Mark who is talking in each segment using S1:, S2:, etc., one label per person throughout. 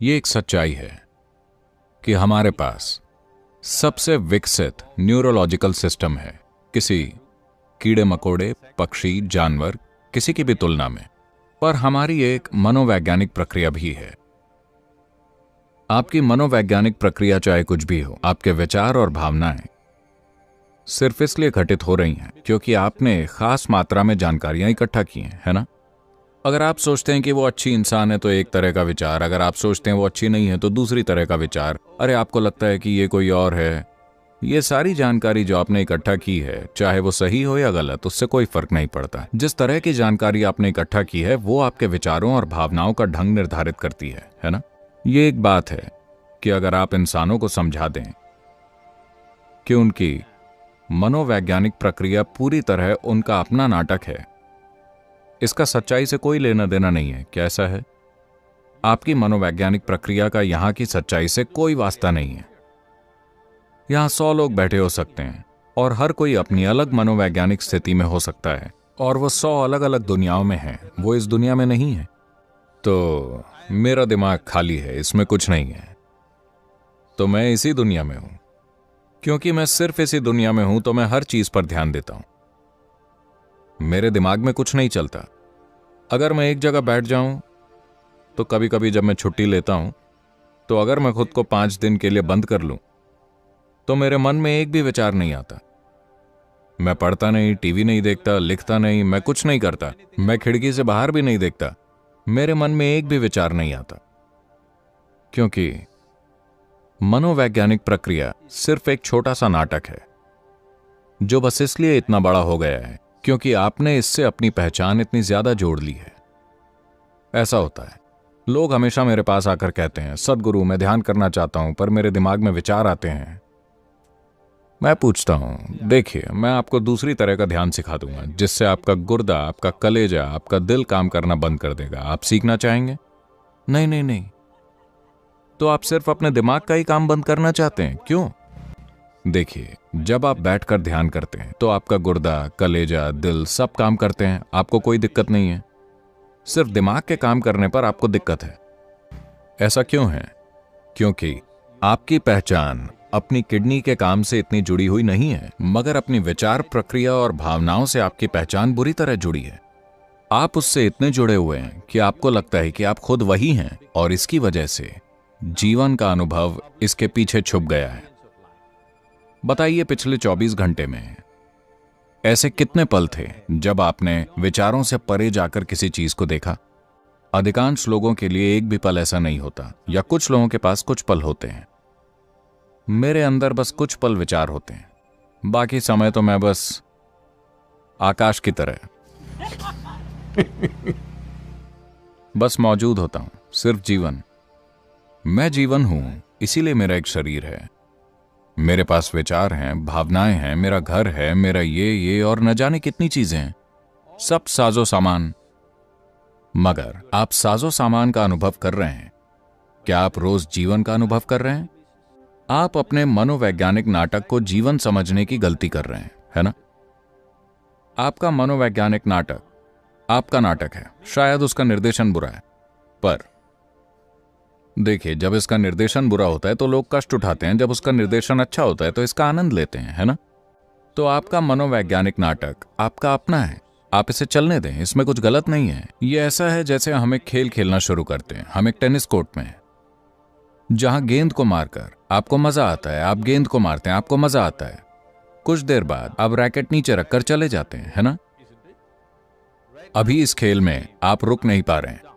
S1: ये एक सच्चाई है कि हमारे पास सबसे विकसित न्यूरोलॉजिकल सिस्टम है किसी कीड़े मकोड़े, पक्षी, जानवर, किसी की भी तुलना में। पर हमारी एक मनोवैज्ञानिक प्रक्रिया भी है। आपकी मनोवैज्ञानिक प्रक्रिया चाहे कुछ भी हो, आपके विचार और भावनाएं सिर्फ इसलिए घटित हो रही हैं क्योंकि आपने खास मात्रा में जानकारियां इकट्ठा की हैं, है ना? अगर आप सोचते हैं कि वो अच्छी इंसान है तो एक तरह का विचार, अगर आप सोचते हैं वो अच्छी नहीं है तो दूसरी तरह का विचार, अरे आपको लगता है कि ये कोई और है। ये सारी जानकारी जो आपने इकट्ठा की है, चाहे वो सही हो या गलत, उससे कोई फर्क नहीं पड़ता। जिस तरह की जानकारी आपने इकट्ठा की है वो आपके विचारों और भावनाओं का ढंग निर्धारित करती है ना? ये एक बात है कि अगर आप इंसानों को समझा दें कि उनकी मनोवैज्ञानिक प्रक्रिया पूरी तरह उनका अपना नाटक है, इसका सच्चाई से कोई लेना देना नहीं है। क्या ऐसा है? आपकी मनोवैज्ञानिक प्रक्रिया का यहां की सच्चाई से कोई वास्ता नहीं है। यहां 100 लोग बैठे हो सकते हैं और हर कोई अपनी अलग मनोवैज्ञानिक स्थिति में हो सकता है और वो 100 अलग अलग दुनियाओं में है, वो इस दुनिया में नहीं है। तो मेरा दिमाग खाली है, इसमें कुछ नहीं है, तो मैं इसी दुनिया में हूं। क्योंकि मैं सिर्फ इसी दुनिया में हूं तो मैं हर चीज पर ध्यान देता हूं। मेरे दिमाग में कुछ नहीं चलता। अगर मैं एक जगह बैठ जाऊं तो कभी कभी जब मैं छुट्टी लेता हूं तो अगर मैं खुद को 5 दिन के लिए बंद कर लूं तो मेरे मन में एक भी विचार नहीं आता। मैं पढ़ता नहीं, टीवी नहीं देखता, लिखता नहीं, मैं कुछ नहीं करता, मैं खिड़की से बाहर भी नहीं देखता, मेरे मन में एक भी विचार नहीं आता। क्योंकि मनोवैज्ञानिक प्रक्रिया सिर्फ एक छोटा सा नाटक है जो बस इसलिए इतना बड़ा हो गया है क्योंकि आपने इससे अपनी पहचान इतनी ज्यादा जोड़ ली है। ऐसा होता है, लोग हमेशा मेरे पास आकर कहते हैं, सद्गुरु मैं ध्यान करना चाहता हूं पर मेरे दिमाग में विचार आते हैं। मैं पूछता हूं, देखिए मैं आपको दूसरी तरह का ध्यान सिखा दूंगा जिससे आपका गुर्दा, आपका कलेजा, आपका दिल काम करना बंद कर देगा। आप सीखना चाहेंगे? नहीं नहीं नहीं। तो आप सिर्फ अपने दिमाग का ही काम बंद करना चाहते हैं, क्यों? देखिए, जब आप बैठकर ध्यान करते हैं तो आपका गुर्दा, कलेजा, दिल सब काम करते हैं, आपको कोई दिक्कत नहीं है। सिर्फ दिमाग के काम करने पर आपको दिक्कत है। ऐसा क्यों है? क्योंकि आपकी पहचान अपनी किडनी के काम से इतनी जुड़ी हुई नहीं है, मगर अपनी विचार प्रक्रिया और भावनाओं से आपकी पहचान बुरी तरह जुड़ी है। आप उससे इतने जुड़े हुए हैं कि आपको लगता है कि आप खुद वही हैं और इसकी वजह से जीवन का अनुभव इसके पीछे छुप गया है। बताइए, पिछले 24 घंटे में ऐसे कितने पल थे जब आपने विचारों से परे जाकर किसी चीज को देखा? अधिकांश लोगों के लिए एक भी पल ऐसा नहीं होता, या कुछ लोगों के पास कुछ पल होते हैं। मेरे अंदर बस कुछ पल विचार होते हैं, बाकी समय तो मैं बस आकाश की तरह बस मौजूद होता हूं, सिर्फ जीवन। मैं जीवन हूं, इसीलिए मेरा एक शरीर है, मेरे पास विचार हैं, भावनाएं हैं, मेरा घर है, मेरा ये और न जाने कितनी चीजें हैं, सब साजो सामान। मगर आप साजो सामान का अनुभव कर रहे हैं? क्या आप रोज जीवन का अनुभव कर रहे हैं? आप अपने मनोवैज्ञानिक नाटक को जीवन समझने की गलती कर रहे हैं, है ना? आपका मनोवैज्ञानिक नाटक आपका नाटक है, शायद उसका निर्देशन बुरा है, पर देखिए, जब इसका निर्देशन बुरा होता है तो लोग कष्ट उठाते हैं, जब उसका निर्देशन अच्छा होता है तो इसका आनंद लेते हैं, है ना? तो आपका मनोवैज्ञानिक नाटक आपका अपना है, आप इसे चलने दें, इसमें कुछ गलत नहीं है। ये ऐसा है जैसे हम एक खेल खेलना शुरू करते हैं। हम एक टेनिस कोर्ट में हैं, जहां गेंद को मारकर आपको मजा आता है, आप गेंद को मारते हैं, आपको मजा आता है। कुछ देर बाद आप रैकेट नीचे रखकर चले जाते हैं, है ना? अभी इस खेल में आप रुक नहीं पा रहे हैं।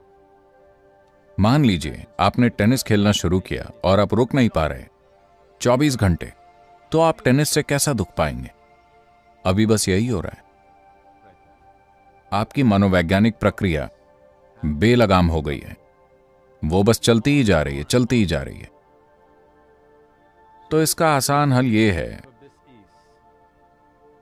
S1: मान लीजिए आपने टेनिस खेलना शुरू किया और आप रुक नहीं पा रहे 24 घंटे, तो आप टेनिस से कैसा दुख पाएंगे? अभी बस यही हो रहा है। आपकी मनोवैज्ञानिक प्रक्रिया बेलगाम हो गई है, वो बस चलती ही जा रही है, चलती ही जा रही है। तो इसका आसान हल ये है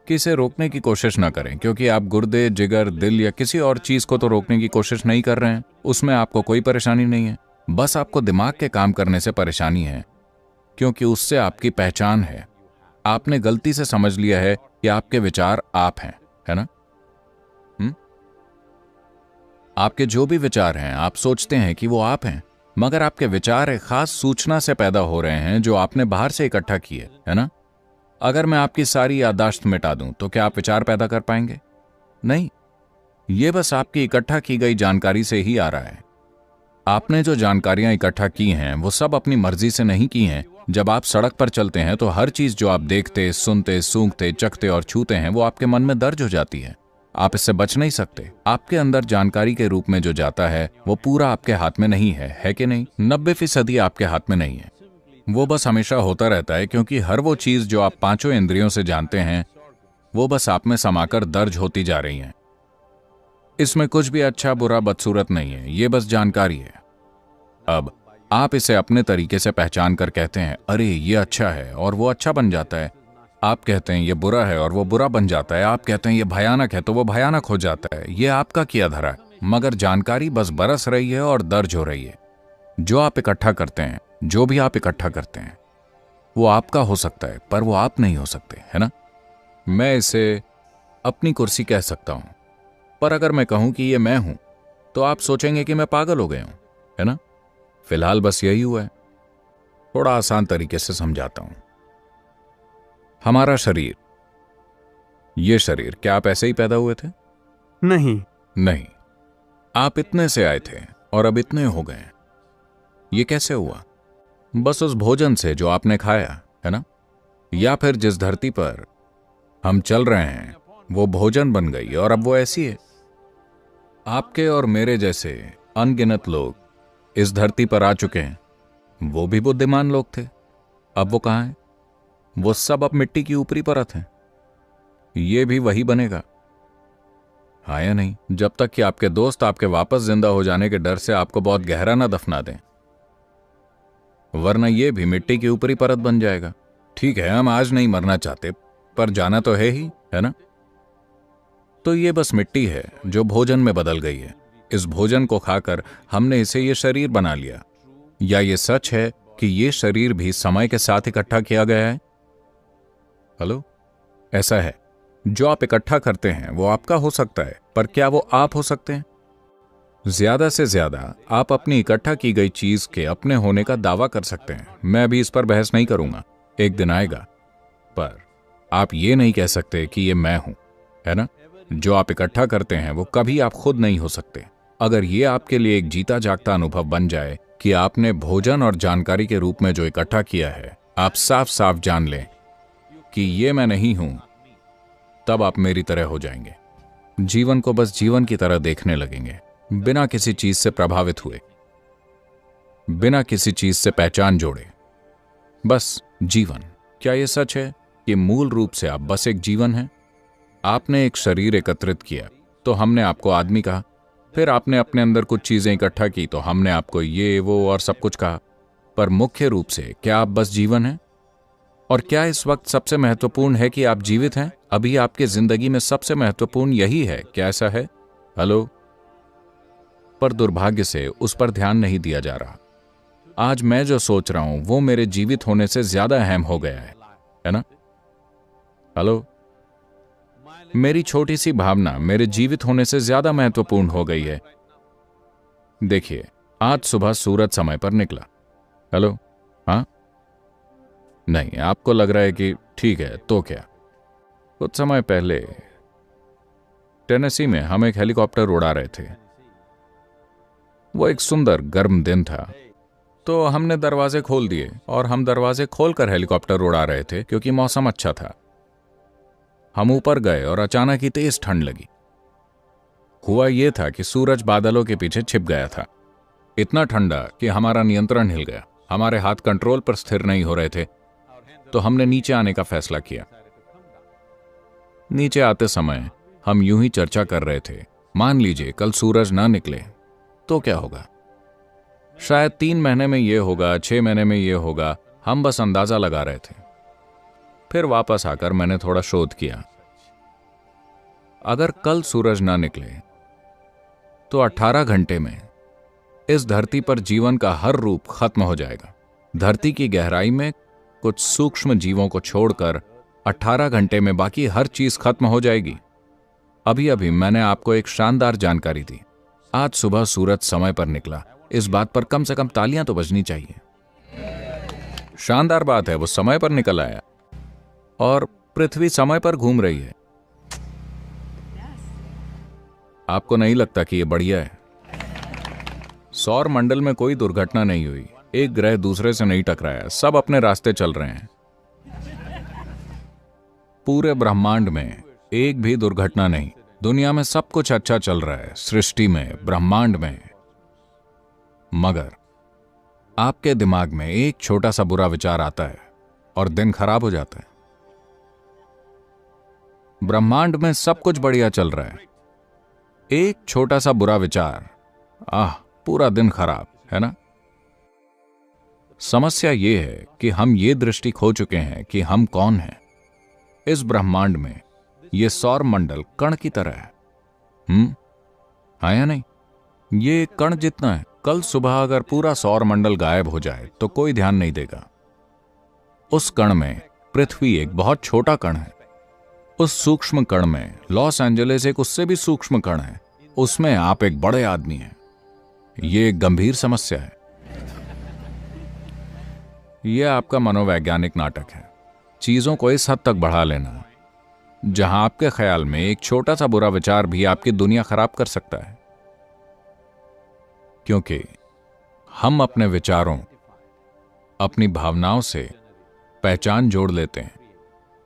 S1: कि इसे रोकने की कोशिश ना करें, क्योंकि आप गुर्दे, जिगर, दिल या किसी और चीज को तो रोकने की कोशिश नहीं कर रहे हैं, उसमें आपको कोई परेशानी नहीं है। बस आपको दिमाग के काम करने से परेशानी है, क्योंकि उससे आपकी पहचान है। आपने गलती से समझ लिया है कि आपके विचार आप हैं, है ना? आपके जो भी विचार हैं, आप सोचते हैं कि वो आप हैं, मगर आपके विचार एक खास सूचना से पैदा हो रहे हैं जो आपने बाहर से इकट्ठा की है ना? अगर मैं आपकी सारी याददाश्त मिटा दूं तो क्या आप विचार पैदा कर पाएंगे? नहीं, ये बस आपकी इकट्ठा की गई जानकारी से ही आ रहा है। आपने जो जानकारियां इकट्ठा की हैं वो सब अपनी मर्जी से नहीं की हैं। जब आप सड़क पर चलते हैं तो हर चीज जो आप देखते, सुनते, सूंघते, चखते और छूते हैं वो आपके मन में दर्ज हो जाती है। आप इससे बच नहीं सकते। आपके अंदर जानकारी के रूप में जो जाता है वो पूरा आपके हाथ में नहीं है कि नहीं? 90% आपके हाथ में नहीं है। वो बस हमेशा होता रहता है क्योंकि हर वो चीज जो आप पांचों इंद्रियों से जानते हैं वो बस आप में समाकर दर्ज होती जा रही हैं। इसमें कुछ भी अच्छा, बुरा, बदसूरत नहीं है, ये बस जानकारी है। अब आप इसे अपने तरीके से पहचान कर कहते हैं, अरे ये अच्छा है, और वो अच्छा बन जाता है। आप कहते हैं ये बुरा है और वो बुरा बन जाता है। आप कहते हैं ये भयानक है तो वो भयानक हो जाता है। ये आपका किया धरा है, मगर जानकारी बस बरस रही है और दर्ज हो रही है। जो आप इकट्ठा करते हैं, जो भी आप इकट्ठा करते हैं, वो आपका हो सकता है पर वो आप नहीं हो सकते, है ना? मैं इसे अपनी कुर्सी कह सकता हूं, पर अगर मैं कहूं कि ये मैं हूं तो आप सोचेंगे कि मैं पागल हो गया हूं, है ना? फिलहाल बस यही हुआ है। थोड़ा आसान तरीके से समझाता हूं। हमारा शरीर, ये शरीर, क्या आप ऐसे ही पैदा हुए थे? नहीं, आप इतने से आए थे और अब इतने हो गए। ये कैसे हुआ? बस उस भोजन से जो आपने खाया, है ना? या फिर जिस धरती पर हम चल रहे हैं वो भोजन बन गई और अब वो ऐसी है। आपके और मेरे जैसे अनगिनत लोग इस धरती पर आ चुके हैं। वो भी बुद्धिमान लोग थे, अब वो कहां हैं? वो सब अब मिट्टी की ऊपरी परत हैं। ये भी वही बनेगा, हाँ या नहीं? जब तक कि आपके दोस्त आपके वापस जिंदा हो जाने के डर से आपको बहुत गहरा ना दफना दें, वरना ये भी मिट्टी की ऊपरी परत बन जाएगा। ठीक है, हम आज नहीं मरना चाहते पर जाना तो है ही, है ना? तो ये बस मिट्टी है जो भोजन में बदल गई है। इस भोजन को खाकर हमने इसे ये शरीर बना लिया। या ये सच है कि ये शरीर भी समय के साथ इकट्ठा किया गया है? हेलो, ऐसा है। जो आप इकट्ठा करते हैं वो आपका हो सकता है, पर क्या वो आप हो सकते हैं? ज्यादा से ज्यादा आप अपनी इकट्ठा की गई चीज के अपने होने का दावा कर सकते हैं। मैं अभी इस पर बहस नहीं करूंगा, एक दिन आएगा, पर आप ये नहीं कह सकते कि ये मैं हूं, है ना? जो आप इकट्ठा करते हैं वो कभी आप खुद नहीं हो सकते। अगर ये आपके लिए एक जीता जागता अनुभव बन जाए कि आपने भोजन और जानकारी के रूप में जो इकट्ठा किया है, आप साफ साफ जान लें कि ये मैं नहीं हूं, तब आप मेरी तरह हो जाएंगे। जीवन को बस जीवन की तरह देखने लगेंगे, बिना किसी चीज से प्रभावित हुए, बिना किसी चीज से पहचान जोड़े। बस जीवन। क्या यह सच है कि मूल रूप से आप बस एक जीवन हैं? आपने एक शरीर एकत्रित किया तो हमने आपको आदमी कहा, फिर आपने अपने अंदर कुछ चीजें इकट्ठा की तो हमने आपको ये, वो और सब कुछ कहा। पर मुख्य रूप से क्या आप बस जीवन हैं? और क्या इस वक्त सबसे महत्वपूर्ण है कि आप जीवित हैं? अभी आपकी जिंदगी में सबसे महत्वपूर्ण यही है, क्या ऐसा है? हेलो? पर दुर्भाग्य से उस पर ध्यान नहीं दिया जा रहा। आज मैं जो सोच रहा हूं वो मेरे जीवित होने से ज्यादा अहम हो गया है ना? हेलो? मेरी छोटी सी भावना मेरे जीवित होने से ज्यादा महत्वपूर्ण हो गई है। देखिए, आज सुबह सूरज समय पर निकला। हेलो? हाँ? नहीं, आपको लग रहा है कि ठीक है तो क्या। कुछ समय पहले टेनेसी में हम एक हेलीकॉप्टर उड़ा रहे थे। वो एक सुंदर गर्म दिन था, तो हमने दरवाजे खोल दिए और हम दरवाजे खोलकर हेलीकॉप्टर उड़ा रहे थे क्योंकि मौसम अच्छा था। हम ऊपर गए और अचानक ही तेज ठंड लगी। हुआ यह था कि सूरज बादलों के पीछे छिप गया था। इतना ठंडा कि हमारा नियंत्रण हिल गया। हमारे हाथ कंट्रोल पर स्थिर नहीं हो रहे थे, तो हमने नीचे आने का फैसला किया। नीचे आते समय हम यूं ही चर्चा कर रहे थे, मान लीजिए कल सूरज ना निकले तो क्या होगा? शायद 3 महीने में यह होगा, 6 महीने में यह होगा। हम बस अंदाजा लगा रहे थे। फिर वापस आकर मैंने थोड़ा शोध किया। अगर कल सूरज ना निकले तो 18 घंटे में इस धरती पर जीवन का हर रूप खत्म हो जाएगा। धरती की गहराई में कुछ सूक्ष्म जीवों को छोड़कर 18 घंटे में बाकी हर चीज खत्म हो जाएगी। अभी अभी मैंने आपको एक शानदार जानकारी दी। आज सुबह सूरज समय पर निकला इस बात पर कम से कम तालियां तो बजनी चाहिए। शानदार बात है, वो समय पर निकल आया और पृथ्वी समय पर घूम रही है। आपको नहीं लगता कि यह बढ़िया है? सौर मंडल में कोई दुर्घटना नहीं हुई, एक ग्रह दूसरे से नहीं टकराया, सब अपने रास्ते चल रहे हैं। पूरे ब्रह्मांड में एक भी दुर्घटना नहीं। दुनिया में सब कुछ अच्छा चल रहा है, सृष्टि में, ब्रह्मांड में। मगर आपके दिमाग में एक छोटा सा बुरा विचार आता है और दिन खराब हो जाता है। ब्रह्मांड में सब कुछ बढ़िया चल रहा है, एक छोटा सा बुरा विचार, पूरा दिन खराब, है ना? समस्या यह है कि हम ये दृष्टि खो चुके हैं कि हम कौन हैं। इस ब्रह्मांड में यह सौर मंडल कण की तरह है। हाँ या नहीं? ये कण जितना है। कल सुबह अगर पूरा सौर मंडल गायब हो जाए तो कोई ध्यान नहीं देगा। उस कण में पृथ्वी एक बहुत छोटा कण है। उस सूक्ष्म कण में लॉस एंजलिस एक उससे भी सूक्ष्म कण है। उसमें आप एक बड़े आदमी हैं। यह एक गंभीर समस्या है। यह आपका मनोवैज्ञानिक नाटक है, चीजों को इस हद तक बढ़ा लेना जहां आपके ख्याल में एक छोटा सा बुरा विचार भी आपकी दुनिया खराब कर सकता है। क्योंकि हम अपने विचारों, अपनी भावनाओं से पहचान जोड़ लेते हैं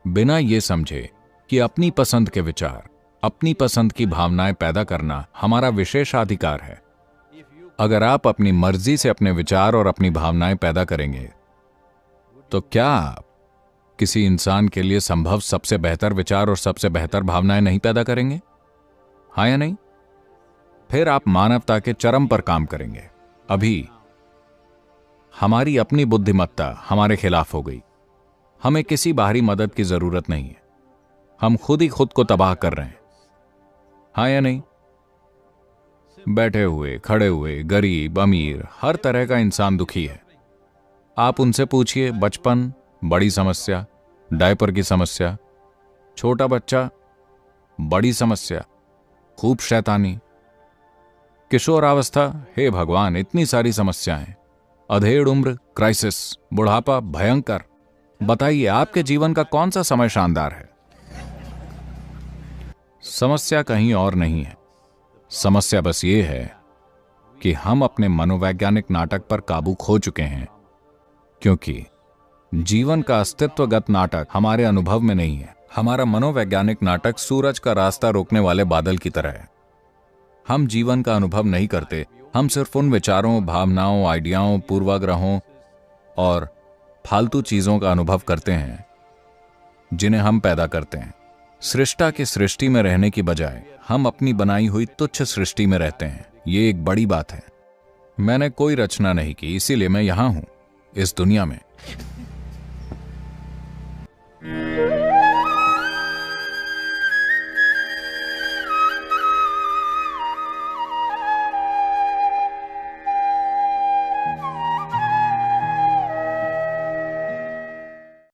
S1: बिना यह समझे कि अपनी पसंद के विचार, अपनी पसंद की भावनाएं पैदा करना हमारा विशेषाधिकार है। अगर आप अपनी मर्जी से अपने विचार और अपनी भावनाएं पैदा करेंगे तो क्या आप किसी इंसान के लिए संभव सबसे बेहतर विचार और सबसे बेहतर भावनाएं नहीं पैदा करेंगे? हाँ या नहीं? फिर आप मानवता के चरम पर काम करेंगे। अभी हमारी अपनी बुद्धिमत्ता हमारे खिलाफ हो गई। हमें किसी बाहरी मदद की जरूरत नहीं है। हम खुद ही खुद को तबाह कर रहे हैं। हाँ या नहीं? बैठे हुए, खड़े हुए, गरीब, अमीर, हर तरह का इंसान दुखी है। आप उनसे पूछिए, बचपन बड़ी समस्या, डायपर की समस्या, छोटा बच्चा बड़ी समस्या, खूब शैतानी, किशोरावस्था, हे भगवान इतनी सारी समस्याएं, अधेड़ उम्र, क्राइसिस, बुढ़ापा भयंकर। बताइए आपके जीवन का कौन सा समय शानदार है? समस्या कहीं और नहीं है। समस्या बस ये है कि हम अपने मनोवैज्ञानिक नाटक पर काबू खो चुके हैं, क्योंकि जीवन का अस्तित्वगत नाटक हमारे अनुभव में नहीं है। हमारा मनोवैज्ञानिक नाटक सूरज का रास्ता रोकने वाले बादल की तरह है। हम जीवन का अनुभव नहीं करते। हम सिर्फ उन विचारों, भावनाओं, आइडियाओं, पूर्वाग्रहों और फालतू चीजों का अनुभव करते हैं जिन्हें हम पैदा करते हैं। सृष्टा की सृष्टि में रहने की बजाय हम अपनी बनाई हुई तुच्छ सृष्टि में रहते हैं। ये एक बड़ी बात है। मैंने कोई रचना नहीं की, इसीलिए मैं यहां हूं, इस दुनिया में।